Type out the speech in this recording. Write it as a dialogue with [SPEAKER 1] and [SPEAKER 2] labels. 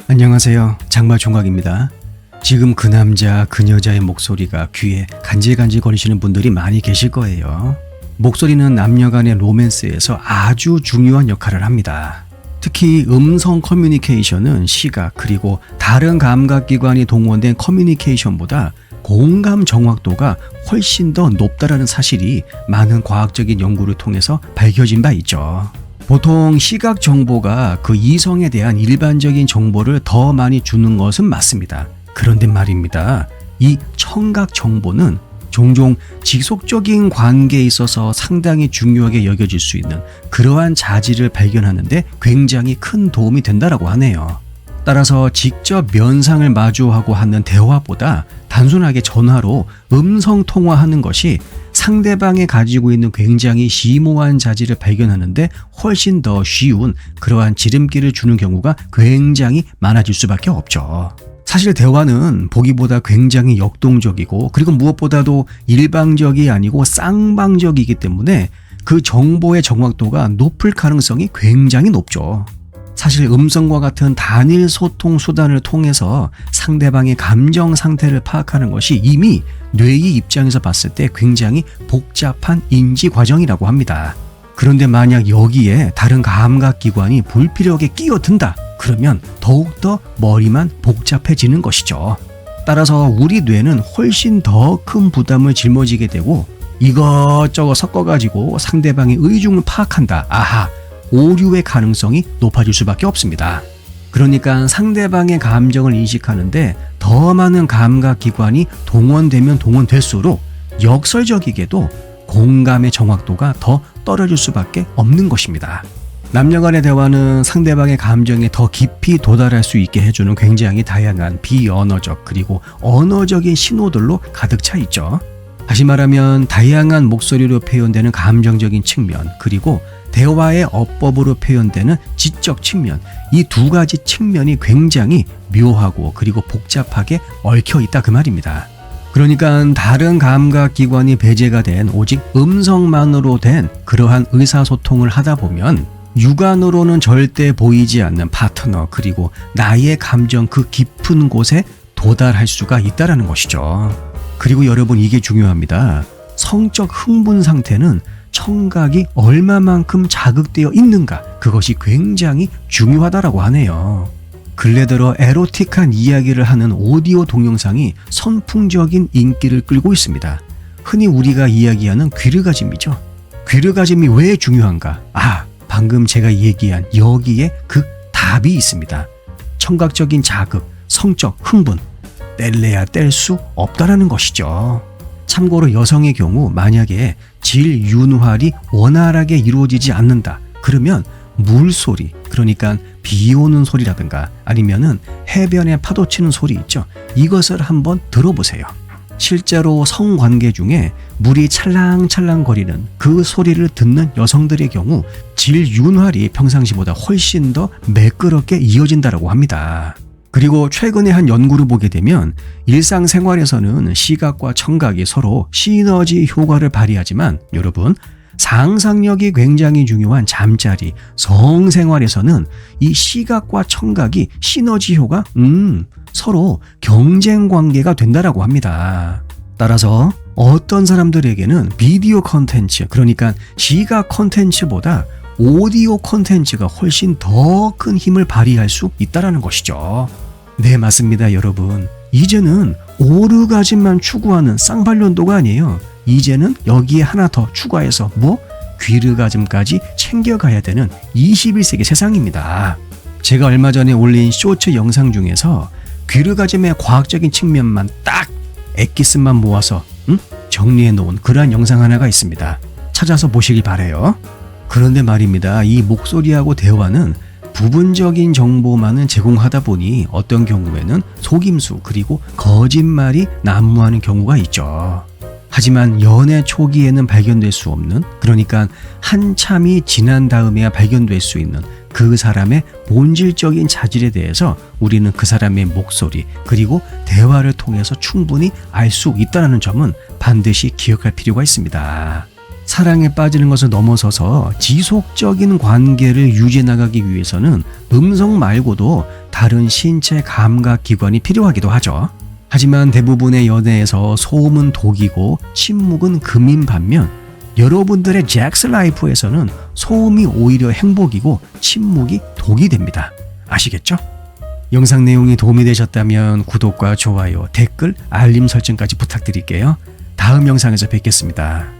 [SPEAKER 1] 안녕하세요. 장마총각입니다. 지금 그 남자, 그 여자의 목소리가 귀에 간질간질 거리시는 분들이 많이 계실 거예요. 목소리는 남녀 간의 로맨스에서 아주 중요한 역할을 합니다. 특히 음성 커뮤니케이션은 시각 그리고 다른 감각기관이 동원된 커뮤니케이션보다 공감 정확도가 훨씬 더 높다라는 사실이 많은 과학적인 연구를 통해서 밝혀진 바 있죠. 보통 시각 정보가 그 이성에 대한 일반적인 정보를 더 많이 주는 것은 맞습니다. 그런데 말입니다. 이 청각 정보는 종종 지속적인 관계에 있어서 상당히 중요하게 여겨질 수 있는 그러한 자질을 발견하는 데 굉장히 큰 도움이 된다라고 하네요. 따라서 직접 면상을 마주하고 하는 대화보다 단순하게 전화로 음성 통화하는 것이 상대방이 가지고 있는 굉장히 심오한 자질을 발견하는데 훨씬 더 쉬운 그러한 지름길을 주는 경우가 굉장히 많아질 수밖에 없죠. 사실 대화는 보기보다 굉장히 역동적이고 그리고 무엇보다도 일방적이 아니고 쌍방적이기 때문에 그 정보의 정확도가 높을 가능성이 굉장히 높죠. 사실 음성과 같은 단일 소통 수단을 통해서 상대방의 감정 상태를 파악하는 것이 이미 뇌의 입장에서 봤을 때 굉장히 복잡한 인지 과정이라고 합니다. 그런데 만약 여기에 다른 감각기관이 불필요하게 끼어든다 그러면 더욱더 머리만 복잡해지는 것이죠. 따라서 우리 뇌는 훨씬 더 큰 부담을 짊어지게 되고 이것저것 섞어가지고 상대방의 의중을 파악한다. 아하! 오류의 가능성이 높아질 수밖에 없습니다. 그러니까 상대방의 감정을 인식하는데 더 많은 감각기관이 동원되면 동원될수록 역설적이게도 공감의 정확도가 더 떨어질 수밖에 없는 것입니다. 남녀 간의 대화는 상대방의 감정에 더 깊이 도달할 수 있게 해주는 굉장히 다양한 비언어적 그리고 언어적인 신호들로 가득 차 있죠. 다시 말하면 다양한 목소리로 표현되는 감정적인 측면 그리고 대화의 어법으로 표현되는 지적 측면 이 두 가지 측면이 굉장히 묘하고 그리고 복잡하게 얽혀 있다 그 말입니다. 그러니까 다른 감각기관이 배제가 된 오직 음성만으로 된 그러한 의사소통을 하다 보면 육안으로는 절대 보이지 않는 파트너 그리고 나의 감정 그 깊은 곳에 도달할 수가 있다는 것이죠. 그리고 여러분 이게 중요합니다. 성적 흥분 상태는 청각이 얼마만큼 자극되어 있는가 그것이 굉장히 중요하다라고 하네요. 근래 들어 에로틱한 이야기를 하는 오디오 동영상이 선풍적인 인기를 끌고 있습니다. 흔히 우리가 이야기하는 귀르가즘이죠. 귀르가즘이 왜 중요한가? 방금 제가 얘기한 여기에 그 답이 있습니다. 청각적인 자극, 성적 흥분 뗄래야 뗄 수 없다라는 것이죠. 참고로 여성의 경우 만약에 질윤활이 원활하게 이루어지지 않는다. 그러면 물소리, 그러니까 비 오는 소리라든가 아니면은 해변에 파도 치는 소리 있죠. 이것을 한번 들어보세요. 실제로 성관계 중에 물이 찰랑찰랑 거리는 그 소리를 듣는 여성들의 경우 질윤활이 평상시보다 훨씬 더 매끄럽게 이어진다고 합니다. 그리고 최근에 한 연구를 보게 되면 일상생활에서는 시각과 청각이 서로 시너지 효과를 발휘하지만 여러분 상상력이 굉장히 중요한 잠자리, 성생활에서는 이 시각과 청각이 시너지 효과 서로 경쟁 관계가 된다라고 합니다. 따라서 어떤 사람들에게는 비디오 콘텐츠, 그러니까 시각 콘텐츠보다 오디오 콘텐츠가 훨씬 더 큰 힘을 발휘할 수 있다는 것이죠. 네, 맞습니다, 여러분. 이제는 오르가즘만 추구하는 쌍발년도가 아니에요. 이제는 여기에 하나 더 추가해서 귀르가즘까지 챙겨가야 되는 21세기 세상입니다. 제가 얼마 전에 올린 쇼츠 영상 중에서 귀르가즘의 과학적인 측면만 딱 엑기스만 모아서 정리해 놓은 그러한 영상 하나가 있습니다. 찾아서 보시기 바라요. 그런데 말입니다. 이 목소리하고 대화는 부분적인 정보만은 제공하다 보니 어떤 경우에는 속임수 그리고 거짓말이 난무하는 경우가 있죠. 하지만 연애 초기에는 발견될 수 없는, 그러니까 한참이 지난 다음에야 발견될 수 있는 그 사람의 본질적인 자질에 대해서 우리는 그 사람의 목소리 그리고 대화를 통해서 충분히 알 수 있다는 점은 반드시 기억할 필요가 있습니다. 사랑에 빠지는 것을 넘어서서 지속적인 관계를 유지해 나가기 위해서는 음성 말고도 다른 신체 감각 기관이 필요하기도 하죠. 하지만 대부분의 연애에서 소음은 독이고 침묵은 금인 반면 여러분들의 잭스 라이프에서는 소음이 오히려 행복이고 침묵이 독이 됩니다. 아시겠죠? 영상 내용이 도움이 되셨다면 구독과 좋아요, 댓글, 알림 설정까지 부탁드릴게요. 다음 영상에서 뵙겠습니다.